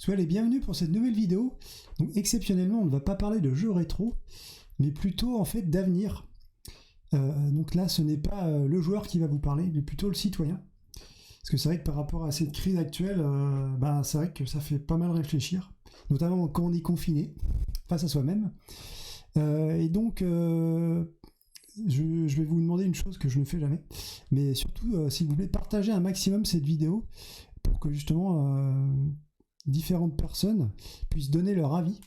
Soyez les bienvenus pour cette nouvelle vidéo. Donc exceptionnellement, on ne va pas parler de jeux rétro, mais plutôt en fait d'avenir. Donc là, ce n'est pas le joueur qui va vous parler, mais plutôt le citoyen. Parce que c'est vrai que par rapport à cette crise actuelle, c'est vrai que ça fait pas mal réfléchir, notamment quand on est confiné face à soi-même. Et donc, je vais vous demander une chose que je ne fais jamais, mais surtout, s'il vous plaît, partagez un maximum cette vidéo pour que justement différentes personnes puissent donner leur avis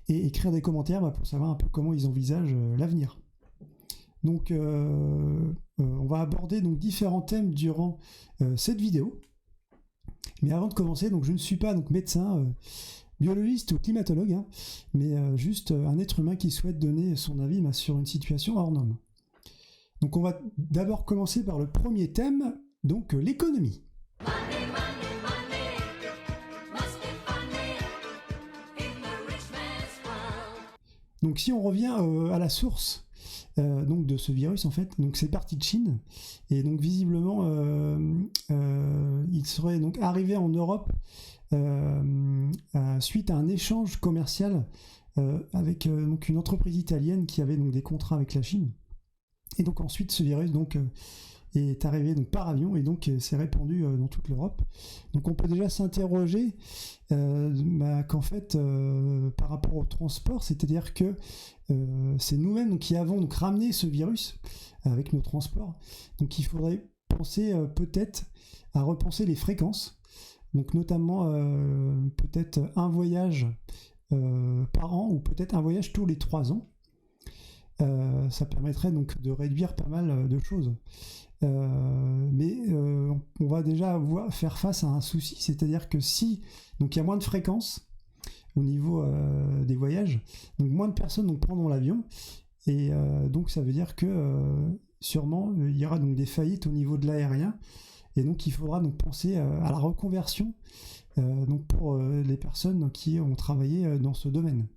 et écrire des commentaires pour savoir un peu comment ils envisagent l'avenir. Donc on va aborder donc différents thèmes durant cette vidéo. Mais avant de commencer, donc je ne suis pas donc médecin, biologiste ou climatologue, mais juste un être humain qui souhaite donner son avis sur une situation hors norme. Donc on va d'abord commencer par le premier thème, donc l'économie. Donc si on revient à la source donc de ce virus, en fait, donc c'est parti de Chine, et donc visiblement il serait donc arrivé en Europe suite à un échange commercial avec donc une entreprise italienne qui avait donc des contrats avec la Chine. Et donc ensuite ce virus donc est arrivé donc par avion et donc s'est répandu dans toute l'Europe. Donc on peut déjà s'interroger qu'en fait par rapport au transport, c'est-à-dire que c'est nous-mêmes donc, qui avons donc ramené ce virus avec nos transports. Donc il faudrait penser peut-être à repenser les fréquences. Donc notamment peut-être un voyage par an ou peut-être un voyage tous les 3 ans. Ça permettrait donc de réduire pas mal de choses. Mais on va déjà faire face à un souci, c'est-à-dire que si donc il y a moins de fréquences au niveau des voyages, donc moins de personnes donc prendront l'avion, et donc ça veut dire que sûrement il y aura donc des faillites au niveau de l'aérien, et donc il faudra donc penser à la reconversion donc pour les personnes qui ont travaillé dans ce domaine.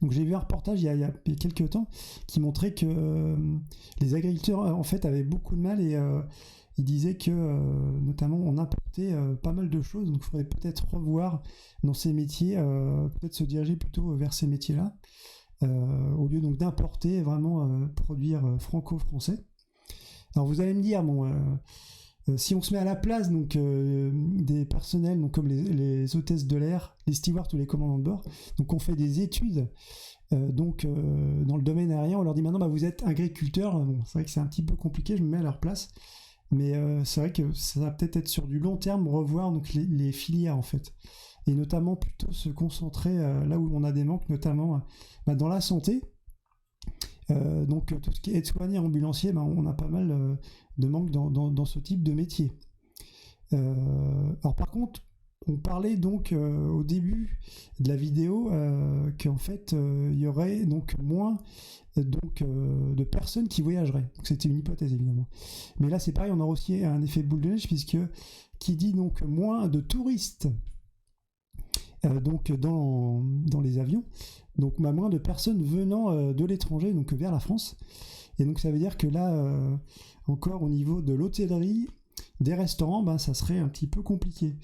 Donc j'ai vu un reportage il y a quelques temps qui montrait que les agriculteurs en fait avaient beaucoup de mal, et ils disaient que notamment on importait pas mal de choses, donc il faudrait peut-être revoir dans ces métiers, peut-être se diriger plutôt vers ces métiers-là, au lieu donc d'importer, vraiment produire franco-français. Alors vous allez me dire, si on se met à la place donc des personnels donc comme les hôtesses de l'air, les stewards ou les commandants de bord, donc on fait des études dans le domaine aérien, on leur dit maintenant vous êtes agriculteur. C'est vrai que c'est un petit peu compliqué, je me mets à leur place, mais c'est vrai que ça va peut-être être sur du long terme, revoir donc les filières en fait, et notamment plutôt se concentrer là où on a des manques, notamment dans la santé. Donc tout ce qui est aide-soignant, ambulancier, on a pas mal de manque dans ce type de métier. Alors par contre, on parlait donc au début de la vidéo qu'en fait il y aurait donc moins de personnes qui voyageraient. Donc c'était une hypothèse évidemment. Mais là c'est pareil, on aura aussi un effet boule de neige, puisque qui dit donc moins de touristes donc dans les avions, donc moins de personnes venant de l'étranger donc vers la France. Et donc ça veut dire que là encore au niveau de l'hôtellerie, des restaurants, ça serait un petit peu compliqué.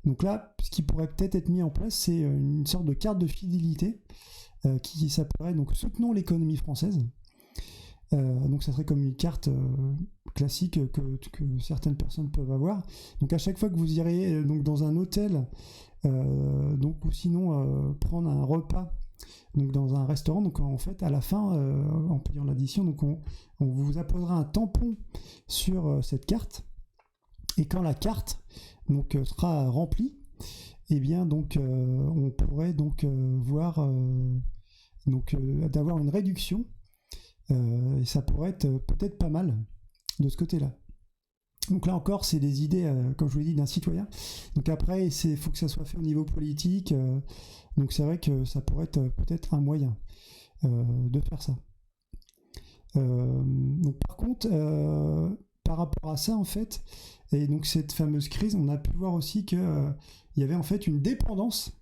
Donc là, ce qui pourrait peut-être être mis en place, c'est une sorte de carte de fidélité qui s'appellerait donc Soutenons l'économie française. Donc ça serait comme une carte classique que certaines personnes peuvent avoir. Donc à chaque fois que vous irez donc dans un hôtel, donc ou sinon prendre un repas donc dans un restaurant, donc en fait à la fin en payant l'addition, donc on vous apposera un tampon sur cette carte, et quand la carte donc sera remplie, et bien donc on pourrait donc voir d'avoir une réduction, et ça pourrait être peut-être pas mal de ce côté-là. Donc là encore, c'est des idées, comme je vous l'ai dit, d'un citoyen. Donc après, il faut que ça soit fait au niveau politique. Donc c'est vrai que ça pourrait être peut-être un moyen de faire ça. Donc par contre, par rapport à ça, en fait, et donc cette fameuse crise, on a pu voir aussi qu'il y avait en fait une dépendance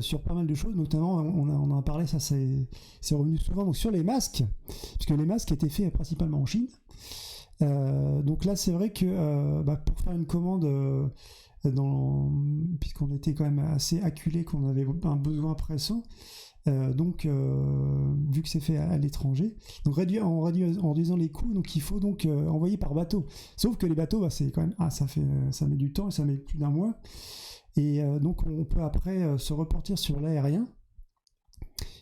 sur pas mal de choses, notamment on en a parlé, ça c'est revenu souvent donc sur les masques, puisque les masques étaient faits principalement en Chine. Donc là c'est vrai que pour faire une commande puisqu'on était quand même assez acculé, qu'on avait un besoin pressant. Vu que c'est fait à l'étranger, donc en réduisant les coûts, donc il faut donc envoyer par bateau. Sauf que les bateaux, c'est quand même ça met du temps et ça met plus d'un mois. Et donc on peut après se reporter sur l'aérien.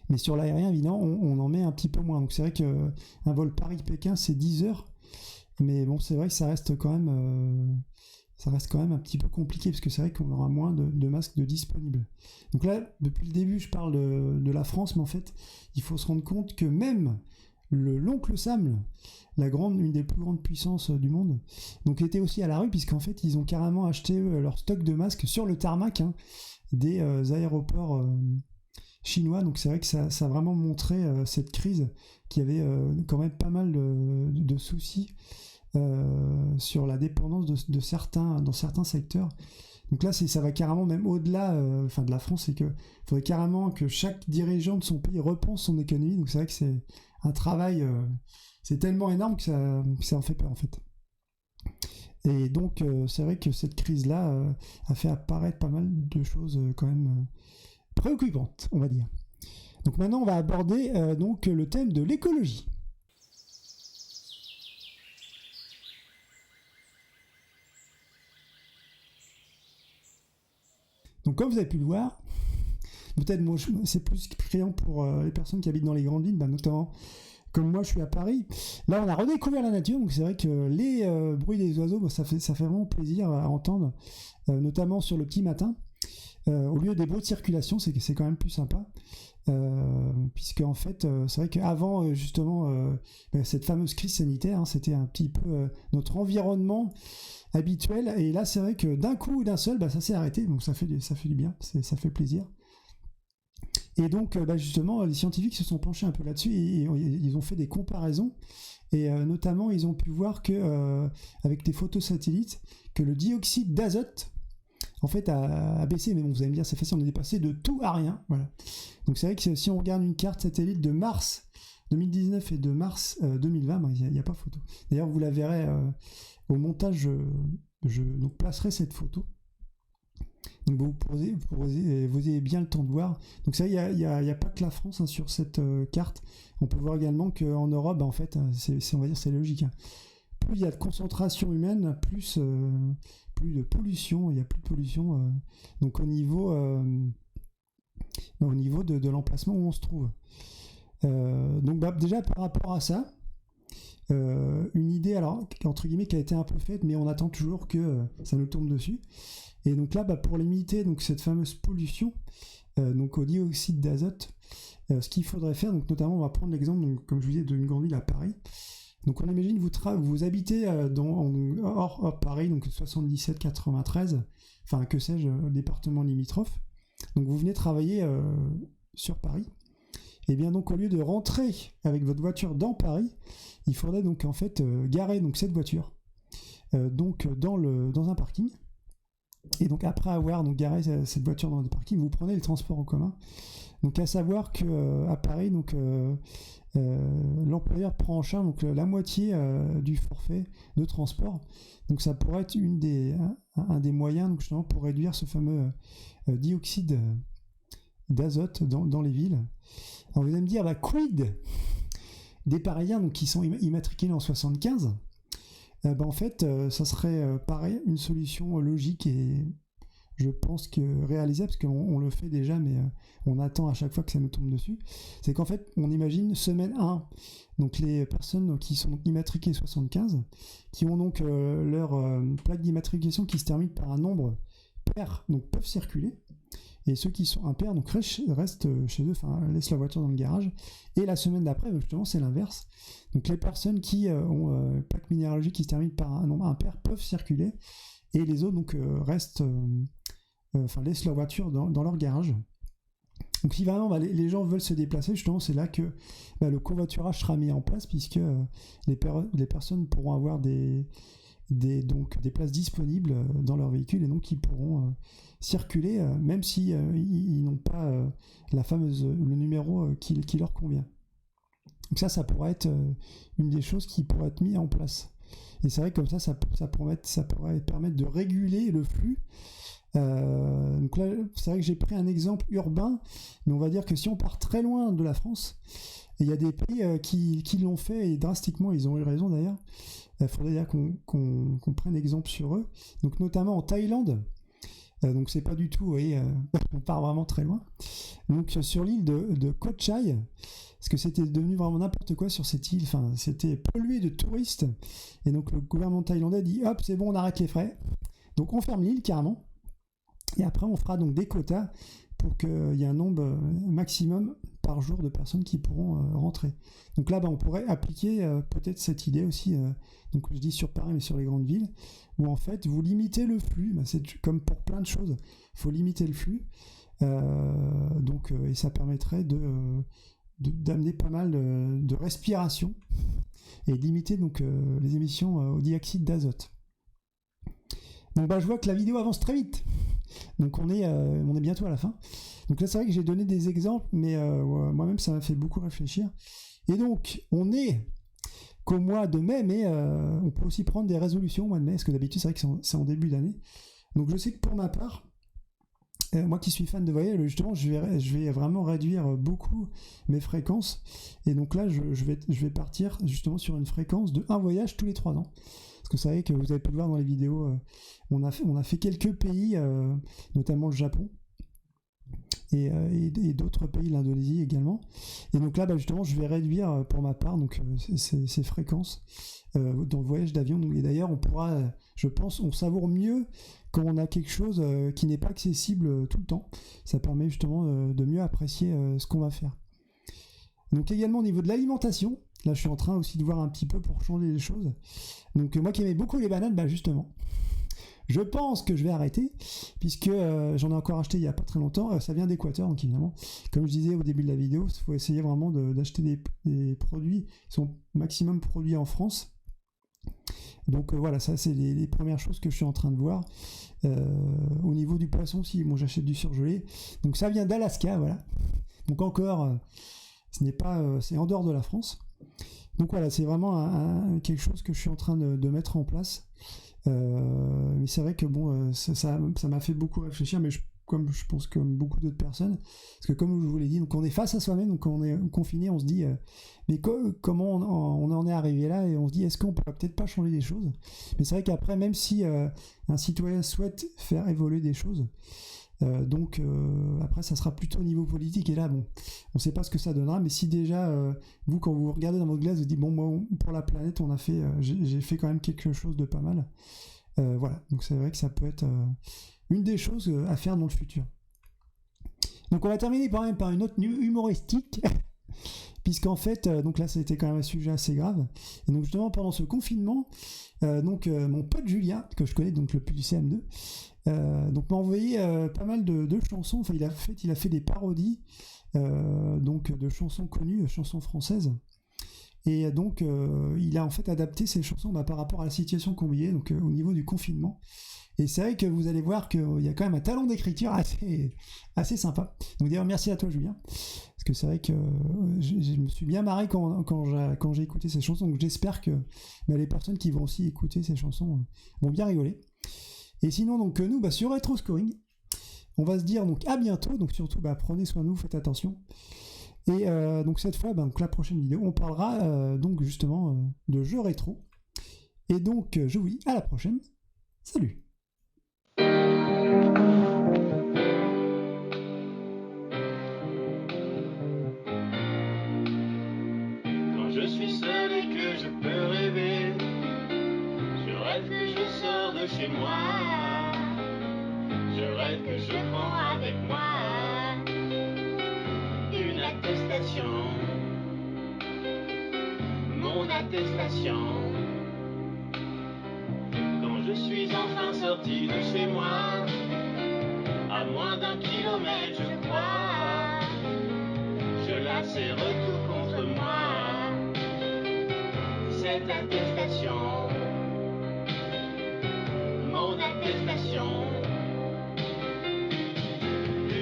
Mais sur l'aérien, évidemment, on en met un petit peu moins. Donc c'est vrai qu'un vol Paris-Pékin, c'est 10 heures. Mais bon, c'est vrai que ça reste quand même un petit peu compliqué, parce que c'est vrai qu'on aura moins de masques de disponibles. Donc là, depuis le début, je parle de la France, mais en fait, il faut se rendre compte que même l'oncle Sam, une des plus grandes puissances du monde, donc était aussi à la rue, puisqu'en fait, ils ont carrément acheté leur stock de masques sur le tarmac des aéroports chinois. Donc c'est vrai que ça a vraiment montré cette crise, qui avait quand même pas mal de soucis sur la dépendance dans certains secteurs. Donc là, ça va carrément même au-delà de la France, c'est qu'il faudrait carrément que chaque dirigeant de son pays repense son économie. Donc c'est vrai que c'est un travail, c'est tellement énorme que ça en fait peur en fait. Et donc c'est vrai que cette crise-là a fait apparaître pas mal de choses quand même préoccupantes, on va dire. Donc maintenant, on va aborder donc le thème de l'écologie. Donc comme vous avez pu le voir, peut-être c'est plus criant pour les personnes qui habitent dans les grandes villes, notamment comme moi je suis à Paris. Là on a redécouvert la nature, donc c'est vrai que les bruits des oiseaux, ça fait vraiment plaisir à entendre, notamment sur le petit matin. Au lieu des bruits de circulation, c'est quand même plus sympa. Puisque en fait, c'est vrai qu'avant justement cette fameuse crise sanitaire, c'était un petit peu notre environnement habituel, et là c'est vrai que d'un coup, d'un seul, ça s'est arrêté, donc ça fait du bien, ça fait plaisir. Et donc justement, les scientifiques se sont penchés un peu là-dessus, et ils ont fait des comparaisons, et notamment ils ont pu voir que avec des photos satellites, que le dioxyde d'azote en fait a baissé. Mais bon, vous allez me dire, c'est facile, on est passé de tout à rien, voilà. Donc c'est vrai que si on regarde une carte satellite de mars 2019 et de mars 2020, il n'y a pas photo. D'ailleurs, vous la verrez au montage, je placerai cette photo. Donc vous avez bien le temps de voir. Donc ça, il n'y a pas que la France sur cette carte. On peut voir également qu'en Europe, en fait, on va dire c'est logique. Plus il y a de concentration humaine, plus de pollution. Il n'y a plus de pollution. Donc au niveau de l'emplacement où on se trouve. Donc déjà par rapport à ça, une idée, alors entre guillemets, qui a été un peu faite, mais on attend toujours que ça nous tombe dessus. Et donc là, pour limiter cette fameuse pollution, donc au dioxyde d'azote, ce qu'il faudrait faire, donc notamment on va prendre l'exemple, comme je vous disais, d'une grande ville à Paris. Donc on imagine vous habitez hors Paris, donc 77, 93, enfin que sais-je, département limitrophe. Donc vous venez travailler sur Paris. Et bien donc au lieu de rentrer avec votre voiture dans Paris, il faudrait donc en fait garer donc cette voiture dans un parking. Et donc après avoir donc garé cette voiture dans le parking, vous prenez les transports en commun. Donc à savoir que à Paris, donc l'employeur prend en charge donc la moitié du forfait de transport. Donc ça pourrait être un des moyens donc justement pour réduire ce fameux dioxyde d'azote dans les villes. Alors vous allez me dire, quid des Parisiens donc, qui sont immatriculés en 75 ? En fait, ça serait pareil, une solution logique et je pense que réalisable, parce qu'on le fait déjà, mais on attend à chaque fois que ça nous tombe dessus. C'est qu'en fait, on imagine semaine 1, donc les personnes qui sont immatriculées 75, qui ont donc leur plaque d'immatriculation qui se termine par un nombre pair, donc peuvent circuler. Et ceux qui sont impairs donc restent chez eux, laissent leur voiture dans le garage. Et la semaine d'après, justement, c'est l'inverse. Donc les personnes qui ont plaque minéralogique qui se termine par un nombre impair peuvent circuler, et les autres donc laissent leur voiture dans leur garage. Donc si vraiment les gens veulent se déplacer, justement, c'est là que le covoiturage sera mis en place, puisque les personnes pourront avoir des places disponibles dans leur véhicule, et donc ils pourront circuler même si ils n'ont pas le numéro qui leur convient. Donc ça pourrait être une des choses qui pourrait être mis en place. Et c'est vrai que comme ça pourrait permettre de réguler le flux. Donc là, c'est vrai que j'ai pris un exemple urbain, mais on va dire que si on part très loin de la France, il y a des pays qui l'ont fait et drastiquement, ils ont eu raison d'ailleurs. Il faudrait d'ailleurs qu'on prenne exemple sur eux. Donc notamment en Thaïlande. Donc c'est pas du tout, vous voyez, on part vraiment très loin. Donc sur l'île de Koh Chai, parce que c'était devenu vraiment n'importe quoi sur cette île, enfin c'était pollué de touristes, et donc le gouvernement thaïlandais dit hop c'est bon on arrête les frais, donc on ferme l'île carrément, et après on fera donc des quotas pour qu'il y ait un nombre maximum par jour de personnes qui pourront rentrer. Donc là on pourrait appliquer peut-être cette idée aussi, donc je dis sur Paris mais sur les grandes villes, où en fait vous limitez le flux, c'est comme pour plein de choses, il faut limiter le flux, et ça permettrait d'amener pas mal de respiration et limiter donc les émissions au dioxyde d'azote. Donc je vois que la vidéo avance très vite, donc on est bientôt à la fin. Donc là c'est vrai que j'ai donné des exemples, mais moi-même ça m'a fait beaucoup réfléchir. Et donc on est qu'au mois de mai, mais on peut aussi prendre des résolutions au mois de mai, parce que d'habitude c'est vrai que c'est en début d'année. Donc je sais que pour ma part, moi qui suis fan de voyage, justement, je vais vraiment réduire beaucoup mes fréquences. Et donc là, je vais partir justement sur une fréquence de un voyage tous les 3 ans. Parce que vous savez que vous avez pu le voir dans les vidéos, on a fait quelques pays, notamment le Japon, et d'autres pays, l'Indonésie également. Et donc là, justement, je vais réduire pour ma part donc, ces fréquences dans le voyage d'avion. Et d'ailleurs, on pourra, je pense, on savoure mieux quand on a quelque chose qui n'est pas accessible tout le temps. Ça permet justement de mieux apprécier ce qu'on va faire. Donc également au niveau de l'alimentation, là je suis en train aussi de voir un petit peu pour changer les choses. Donc moi qui aimais beaucoup les bananes, justement, je pense que je vais arrêter, puisque j'en ai encore acheté il n'y a pas très longtemps, ça vient d'Équateur, donc évidemment, comme je disais au début de la vidéo, il faut essayer vraiment d'acheter des produits qui sont maximum produits en France. Donc voilà, ça c'est les premières choses que je suis en train de voir. Au niveau du poisson aussi, j'achète du surgelé. Donc ça vient d'Alaska, voilà. Donc encore, c'est en dehors de la France. Donc voilà, c'est vraiment quelque chose que je suis en train de mettre en place. Mais c'est vrai que ça m'a fait beaucoup réfléchir, mais comme je pense comme beaucoup d'autres personnes, parce que comme je vous l'ai dit, donc on est face à soi-même, donc quand on est confiné, on se dit mais comment on en est arrivé là, et on se dit est-ce qu'on pourrait peut-être pas changer les choses. Mais c'est vrai qu'après, même si un citoyen souhaite faire évoluer des choses, après ça sera plutôt au niveau politique, et là on sait pas ce que ça donnera, mais si déjà vous quand vous regardez dans votre glace vous dites moi pour la planète j'ai fait quand même quelque chose de pas mal, voilà, donc c'est vrai que ça peut être une des choses à faire dans le futur. Donc on va terminer par une note humoristique puisqu'en fait donc là c'était quand même un sujet assez grave, et donc justement pendant ce confinement mon pote Julien, que je connais donc depuis le CM2, donc m'a envoyé pas mal de chansons. Enfin il a fait des parodies donc de chansons connues, chansons françaises, et donc il a en fait adapté ces chansons par rapport à la situation qu'on vivait donc au niveau du confinement. Et c'est vrai que vous allez voir qu'il y a quand même un talent d'écriture assez sympa. Donc d'ailleurs merci à toi Julien, parce que c'est vrai que je me suis bien marré quand j'ai écouté ces chansons. Donc j'espère que les personnes qui vont aussi écouter ces chansons vont bien rigoler. Et sinon donc nous sur Retro Scoring, on va se dire donc à bientôt. Donc surtout prenez soin de vous, faites attention. Et donc cette fois donc la prochaine vidéo on parlera donc justement de jeux rétro. Et donc je vous dis à la prochaine. Salut. Quand je suis seul et que je peux rêver, je rêve que je sors de chez moi. Je rêve que je prends avec moi une attestation, mon attestation. Quand je suis enfin sorti de chez moi, à moins d'1 kilomètre je crois, je la serre tout contre moi, cette attestation, mon attestation.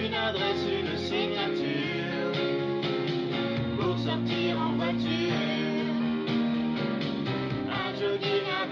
Une adresse, une signature, pour sortir en voiture, un jogging avec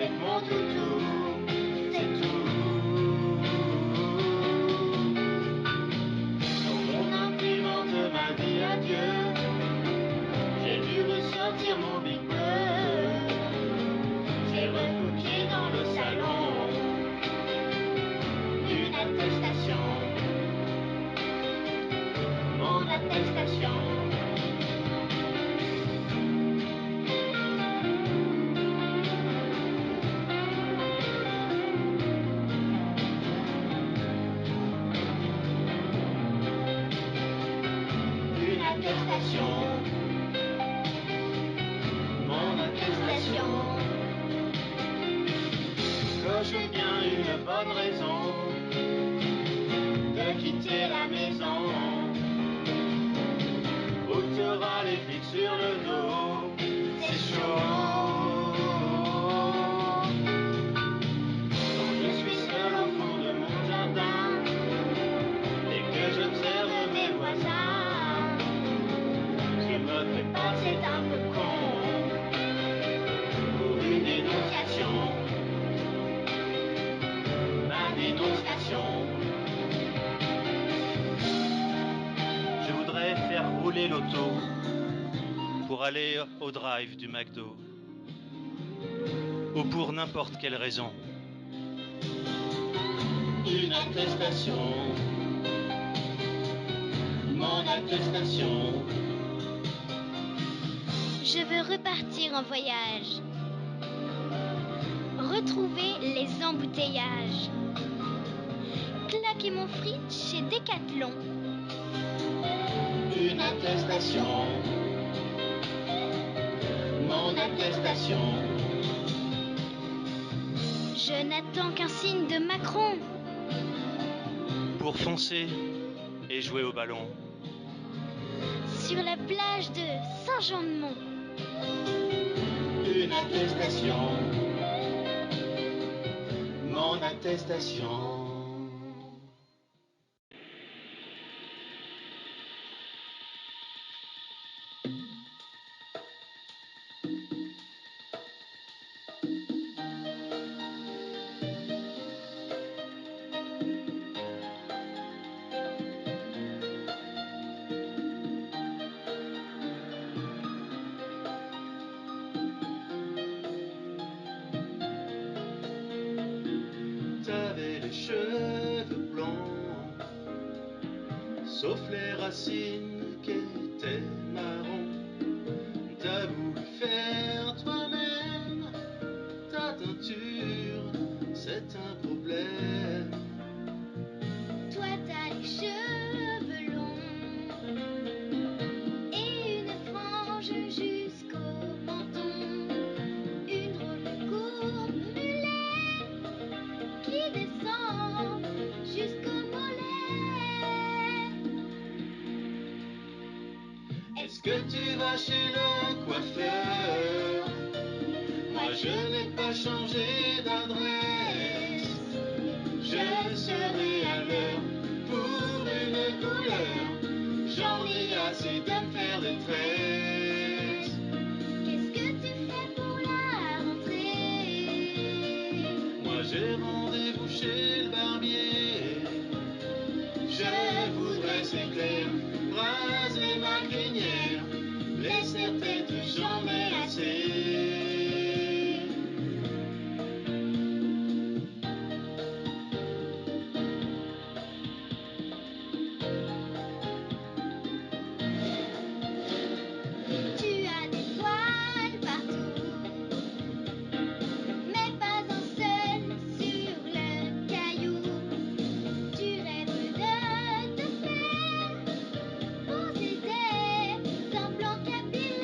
l'auto pour aller au drive du McDo, ou pour n'importe quelle raison. Une attestation, mon attestation. Je veux repartir en voyage, retrouver les embouteillages, claquer mon fric chez Decathlon. Une attestation, mon attestation. Je n'attends qu'un signe de Macron Pour foncer et jouer au ballon. sur la plage de Saint-Jean-de-Mont. Une attestation, mon attestation. T'avais les cheveux blonds, sauf les racines qui étaient marrons. T'as voulu faire toi-même ta teinture, c'est un problème. Toi t'as les cheveux longs et une frange jusqu'au menton, une drôle de courbe mulet qui descend jusqu'au mollet. Est-ce que tu vas chez le coiffeur? Moi je n'ai pas changé d'adresse. Je serai à l'heure pour une couleur. J'en ai assez de me faire des tresses. Qu'est-ce que tu fais pour la rentrée? Moi j'ai rendez-vous chez le barbier. Je voudrais, c'est clair, raser ma crinière. Les serre-têtes, j'en ai assez. Tu as des poils partout, mais pas un seul sur le caillou. Tu rêves de te faire poser des implants capillaires.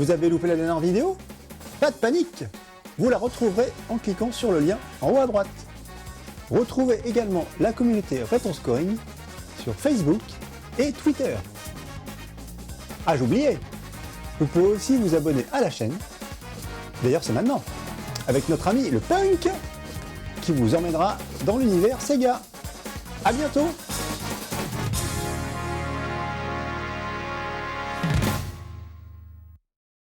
Vous avez loupé la dernière vidéo? Pas de panique! Vous la retrouverez en cliquant sur le lien en haut à droite. Retrouvez également la communauté Retro Scoring sur Facebook et Twitter. Ah, j'oubliais! Vous pouvez aussi vous abonner à la chaîne. D'ailleurs, c'est maintenant, avec notre ami le Punk, qui vous emmènera dans l'univers Sega. À bientôt!